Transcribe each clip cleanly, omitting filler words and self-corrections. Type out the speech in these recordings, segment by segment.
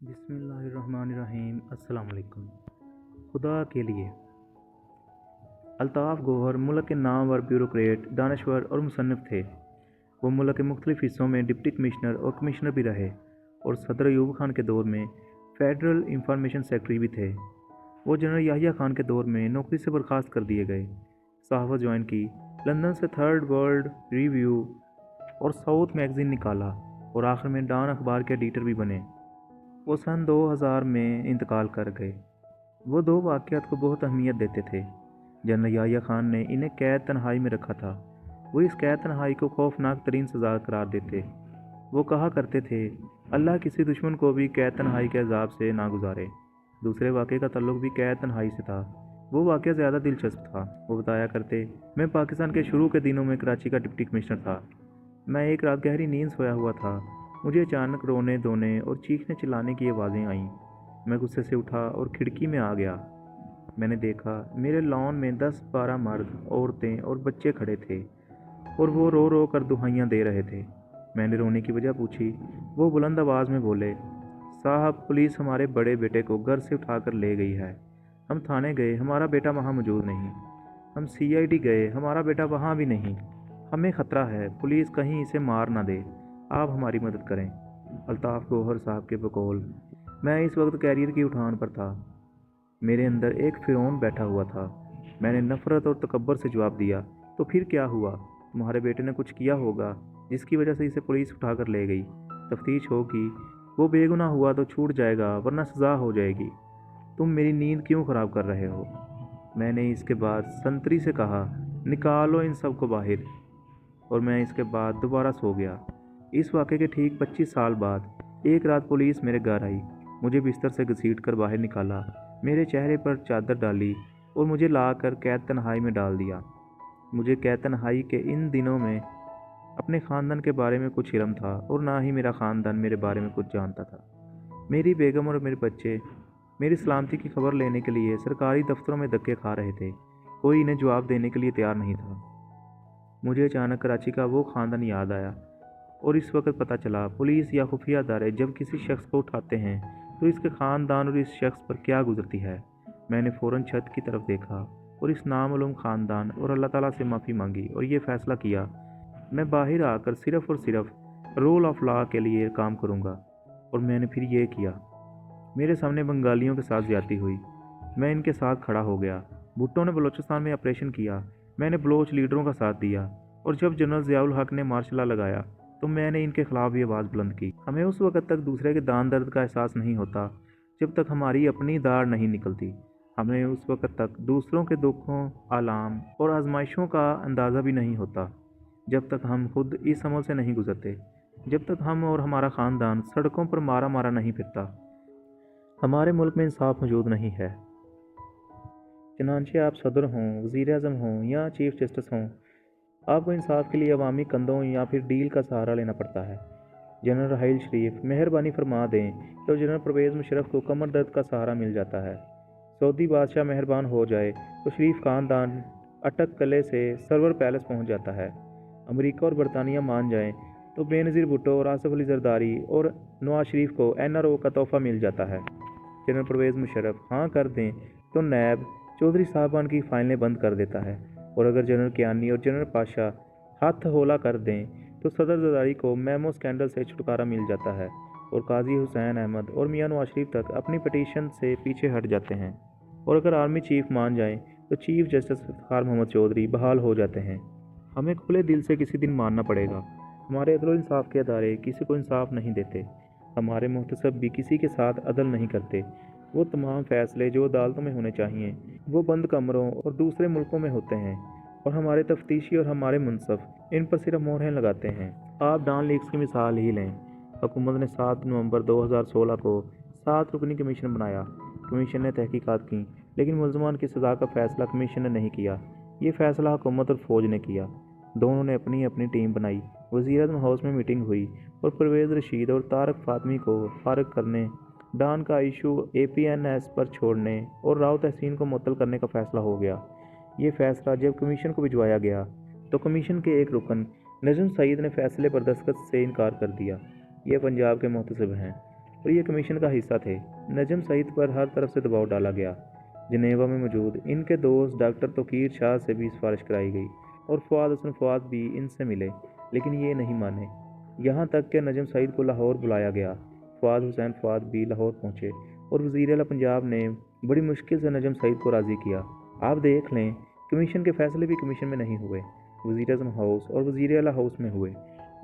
बिस्मिल्लाहिर्रहमानिर्रहीम। अस्सलाम वालेकुम। खुदा के लिए। अल्ताफ़ गौहर मुल्क के नामवर ब्यूरोक्रेट, दानश्वर और मुसन्निफ़ थे। वो मुल्क के मुख्तलिफ़ हिस्सों में डिप्टी कमिश्नर और कमिश्नर भी रहे और सदर अयूब खान के दौर में फ़ेडरल इंफॉर्मेशन सेक्रेटरी भी थे। वो जनरल याहिया खान के दौर में नौकरी से बर्खास्त कर दिए गए। सहाफ़त ज्वाइन की, लंदन से थर्ड वर्ल्ड रिव्यू और साउथ मैगज़ीन निकाला और आखिर में डॉन अखबार के एडिटर भी बने। वो सन 2000 में इंतकाल कर गए। वो दो वाक़यात को बहुत अहमियत देते थे। जनरल याहिया खान ने इन्हें कैद तन्हाई में रखा था। वो इस कैद तन्हाई को खौफनाक तरीन सज़ा करार देते। वो कहा करते थे, अल्लाह किसी दुश्मन को भी कैद तन्हाई के अजाब से ना गुजारे। दूसरे वाक़े का तल्लुक़ भी कैद तन्हाई से था। वो वाक़या ज़्यादा दिलचस्प था। वो बताया करते, मैं पाकिस्तान के शुरू के दिनों में कराची का डिप्टी कमिश्नर था। मैं एक रात गहरी नींद सोया हुआ था। मुझे अचानक रोने धोने और चीखने चिल्लाने की आवाज़ें आईं। मैं गुस्से से उठा और खिड़की में आ गया। मैंने देखा मेरे लॉन में 10-12 मर्द, औरतें और बच्चे खड़े थे और वो रो रो कर दुहाइयाँ दे रहे थे। मैंने रोने की वजह पूछी। वो बुलंद आवाज़ में बोले, साहब पुलिस हमारे बड़े बेटे को घर से उठा कर ले गई है। हम थाने गए, हमारा बेटा वहाँ मौजूद नहीं। हम CID गए, हमारा बेटा वहाँ भी नहीं। हमें ख़तरा है, पुलिस कहीं इसे मार ना दे। आप हमारी मदद करें। अल्ताफ़ गौहर साहब के बकौल। मैं इस वक्त कैरियर की उठान पर था। मेरे अंदर एक फ़िरौन बैठा हुआ था। मैंने नफ़रत और तकब्बर से जवाब दिया, तो फिर क्या हुआ? तुम्हारे बेटे ने कुछ किया होगा जिसकी वजह से इसे पुलिस उठा कर ले गई। तफ्तीश होगी, वो बेगुनाह हुआ तो छूट जाएगा, वरना सज़ा हो जाएगी। तुम मेरी नींद क्यों ख़राब कर रहे हो? मैंने इसके बाद संतरी से कहा, निकालो इन सब को बाहर। और मैं इसके बाद दोबारा सो गया। इस वाक़े के ठीक 25 साल बाद एक रात पुलिस मेरे घर आई। मुझे बिस्तर से घसीट कर बाहर निकाला, मेरे चेहरे पर चादर डाली और मुझे लाकर कैद तन्हाई में डाल दिया। मुझे कैद तन्हाई के इन दिनों में अपने ख़ानदान के बारे में कुछ इल्म था और ना ही मेरा ख़ानदान मेरे बारे में कुछ जानता था। मेरी बेगम और मेरे बच्चे मेरी सलामती की खबर लेने के लिए सरकारी दफ्तरों में धक्के खा रहे थे। कोई इन्हें जवाब देने के लिए तैयार नहीं था। मुझे अचानक कराची का वो ख़ानदान याद आया और इस वक्त पता चला पुलिस या खुफिया अदारे जब किसी शख्स को उठाते हैं तो इसके ख़ानदान और इस शख्स पर क्या गुजरती है। मैंने फ़ौरन छत की तरफ देखा और इस नामालूम ख़ानदान और अल्लाह ताला से माफ़ी मांगी और ये फ़ैसला किया, मैं बाहर आकर सिर्फ़ और सिर्फ रूल ऑफ लॉ के लिए काम करूँगा। और मैंने फिर ये किया। मेरे सामने बंगालियों के साथ ज़्यादती हुई। मैं इनके साथ खड़ा हो गया। भुट्टो ने बलूचिस्तान में ऑपरेशन किया, मैंने बलोच लीडरों का साथ दिया। और जब जनरल ज़ियाउल हक ने मार्शल लॉ लगाया तो मैंने इनके ख़िलाफ़ भी आवाज़ बुलंद की। हमें उस वक़्त तक दूसरे के दान दर्द का एहसास नहीं होता जब तक हमारी अपनी दाढ़ नहीं निकलती। हमें उस वक़्त तक दूसरों के दुखों, आलाम और आजमाइशों का अंदाज़ा भी नहीं होता जब तक हम खुद इस अमल से नहीं गुजरते। जब तक हम और हमारा ख़ानदान सड़कों पर मारा मारा नहीं फिरता, हमारे मुल्क में इंसाफ मौजूद नहीं है। चनांचे आप सदर हों, वज़ीर आज़म हों या चीफ जस्टिस हों, आपको इंसाफ के लिए अवामी कंधों या फिर डील का सहारा लेना पड़ता है। जनरल राहील शरीफ मेहरबानी फरमा दें तो जनरल परवेज़ मुशर्रफ को कमर दर्द का सहारा मिल जाता है। सऊदी बादशाह मेहरबान हो जाए तो शरीफ ख़ानदान अटक कले से सरवर पैलेस पहुंच जाता है। अमेरिका और बरतानिया मान जाएं तो बेनज़ीर भुट्टो और आसिफ अली जरदारी और नवाज शरीफ को NRO का तोहफ़ा मिल जाता है। जनरल परवेज़ मुशर्रफ हाँ कर दें तो नैब चौधरी साहबान की फाइलें बंद कर देता है। और अगर जनरल कियानी और जनरल पाशा हाथ होला कर दें तो सदर जरदारी को मेमो स्कैंडल से छुटकारा मिल जाता है और काजी हुसैन अहमद और मियां नवाज शरीफ तक अपनी पटिशन से पीछे हट जाते हैं। और अगर आर्मी चीफ मान जाएं तो चीफ जस्टिस इफ्तिखार मोहम्मद चौधरी बहाल हो जाते हैं। हमें खुले दिल से किसी दिन मानना पड़ेगा, हमारे अदल इंसाफ के अदारे किसी को इंसाफ नहीं देते। हमारे मुहतसब भी किसी के साथ अदल नहीं करते। वो तमाम फ़ैसले जो अदालतों में होने चाहिए वो बंद कमरों और दूसरे मुल्कों में होते हैं और हमारे तफ्तीशी और हमारे मुनसफ इन पर सिर्फ मोहरें लगाते हैं। आप डॉन लीग्स की मिसाल ही लें। हुकूमत ने 7 नवंबर 2016 को 7 रुकनी कमीशन बनाया। कमीशन ने तहकीकात की, लेकिन मुलजमान की सज़ा का फ़ैसला कमीशन ने नहीं किया। ये फ़ैसला हुकूमत और फ़ौज ने किया। दोनों ने अपनी अपनी टीम बनाई। वज़ीर-ए-आज़म हाउस में मीटिंग हुई और परवेज़ रशीद और तारक फ़ातमी को फ़ारिग करने, डॉन का इशू APNS पर छोड़ने और राव तहसीन को मुअत्तल करने का फ़ैसला हो गया। ये फ़ैसला जब कमीशन को भिजवाया गया तो कमीशन के एक रुकन नजम सईद ने फ़ैसले पर दस्तखत से इनकार कर दिया। ये पंजाब के मुहतसिब हैं। और ये कमीशन का हिस्सा थे। नजम सईद पर हर तरफ से दबाव डाला गया। जनेवा में मौजूद इनके दोस्त डॉक्टर तौकीर शाह से भी सिफारिश कराई गई और फवाद हसन फवाद भी इनसे मिले, लेकिन ये नहीं माने। यहाँ तक कि नजम सईद को लाहौर बुलाया गया। फवाद हुसैन फवाद भी लाहौर पहुँचे और वज़ीर आला पंजाब ने बड़ी मुश्किल से नजम सईद को राज़ी किया। आप देख लें, कमीशन के फैसले भी कमीशन में नहीं हुए, वज़ीर आज़म हाउस और वज़ीर आला हाउस में हुए।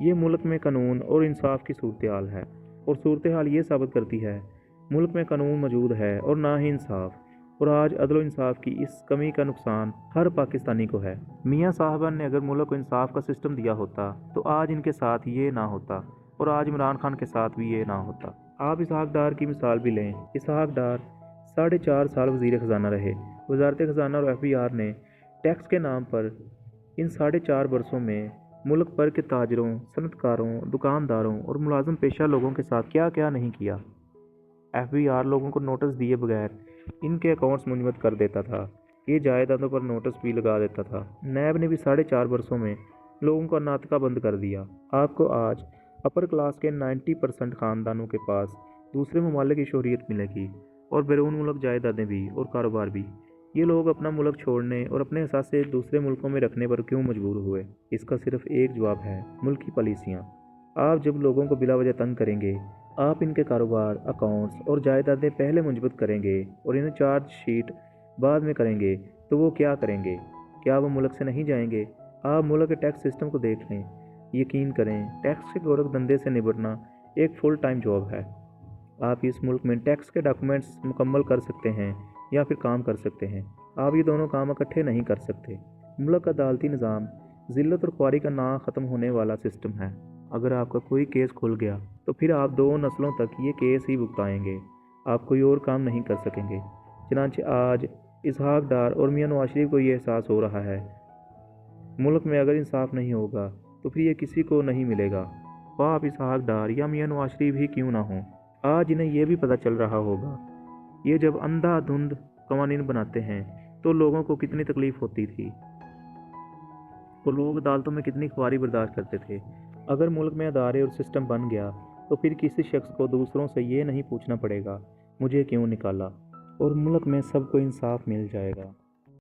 ये मुल्क में कानून और इंसाफ की सूरत हाल है, और सूरत हाल ये साबित करती है मुल्क में कानून मौजूद है और ना ही इंसाफ। और आज अदल इंसाफ की इस कमी का नुकसान हर पाकिस्तानी को है। मियाँ साहबान ने अगर मुल्क को इंसाफ का सिस्टम दिया होता तो आज इनके साथ ये ना होता, और आज इमरान खान के साथ भी ये ना होता। आप इसहाक डार की मिसाल भी लें। इसहाक डार 4.5 साल वज़ीर ख़जाना रहे। वजारत ख़जाना और FBR ने टैक्स के नाम पर इन 4.5 बरसों में मुल्क भर के ताजरों, सनतकारों, दुकानदारों और मुलाजम पेशा लोगों के साथ क्या क्या नहीं किया। FBR लोगों को नोटिस दिए बगैर इनके अकाउंट्स मुंजमद कर देता था। ये जायदादों पर नोटिस भी लगा देता था। नैब ने भी 4.5 बरसों में लोगों का नातका बंद कर दिया। आपको आज अपर क्लास के 90% ख़ानदानों के पास दूसरे ममालिक की शोहरियत मिलेगी, और बैरून मुल्क जायदादें भी और कारोबार भी। ये लोग अपना मुल्क छोड़ने और अपने असासे दूसरे मुल्कों में रखने पर क्यों मजबूर हुए? इसका सिर्फ एक जवाब है, मुल्क की पॉलिसियाँ। आप जब लोगों को बिला वजह तंग करेंगे, आप इनके कारोबार, अकाउंट्स और जायदादें पहले मुंजमद करेंगे और इन्हें चार्ज शीट बाद में करेंगे, तो वो क्या करेंगे? क्या वो मुल्क से नहीं जाएंगे? आप मुल्क के टैक्स सिस्टम को देख लें। यकीन करें, टैक्स के गोरख धंधे से निपटना एक फुल टाइम जॉब है। आप इस मुल्क में टैक्स के डॉक्यूमेंट्स मुकम्मल कर सकते हैं या फिर काम कर सकते हैं। आप ये दोनों काम इकट्ठे नहीं कर सकते। मुल्क का अदालती निज़ाम ज़िल्लत और ख्वारी का ना ख़त्म होने वाला सिस्टम है। अगर आपका कोई केस खुल गया तो फिर आप 2 नस्लों तक ये केस ही भुगताएंगे। आप कोई और काम नहीं कर सकेंगे। चनांचे आज इसहाक डार और मियां नवाज शरीफ को ये एहसास हो रहा है, मुल्क में अगर इंसाफ नहीं होगा तो फिर ये किसी को नहीं मिलेगा। वह आप इसहाक डार या मियां नवाज शरीफ ही क्यों ना हों। आज इन्हें यह भी पता चल रहा होगा, ये जब अंधाधुंध कवानीन बनाते हैं तो लोगों को कितनी तकलीफ़ होती थी, तो लोग अदालतों में कितनी ख्वारी बर्दाश्त करते थे। अगर मुल्क में अदारे और सिस्टम बन गया तो फिर किसी शख्स को दूसरों से ये नहीं पूछना पड़ेगा मुझे क्यों निकाला, और मुल्क में सबको इंसाफ मिल जाएगा।